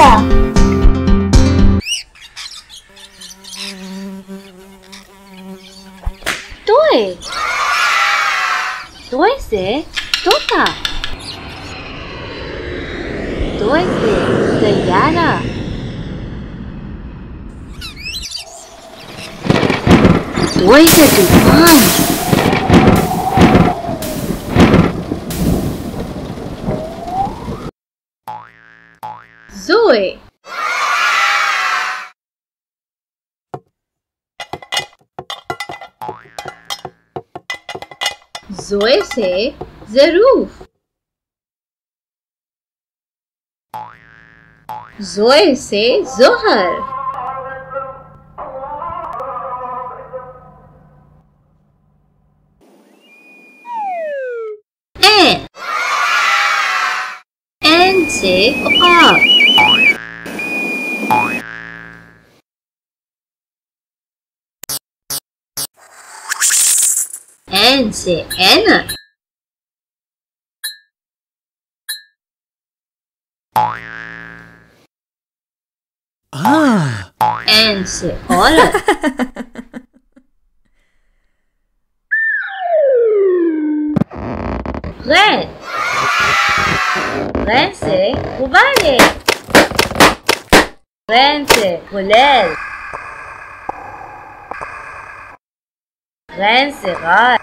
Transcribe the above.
Yara. Toy. Toy से तोता. Toy से तैयारा. Toy से तूफान. Zoe. Zoe से ज़रूफ. Zoe से ज़ोहर. N से ख्वाब. N से ऐनक. N से औरत. Red. Red से गुब्बारे. Red से गुलेल. Red से गाय.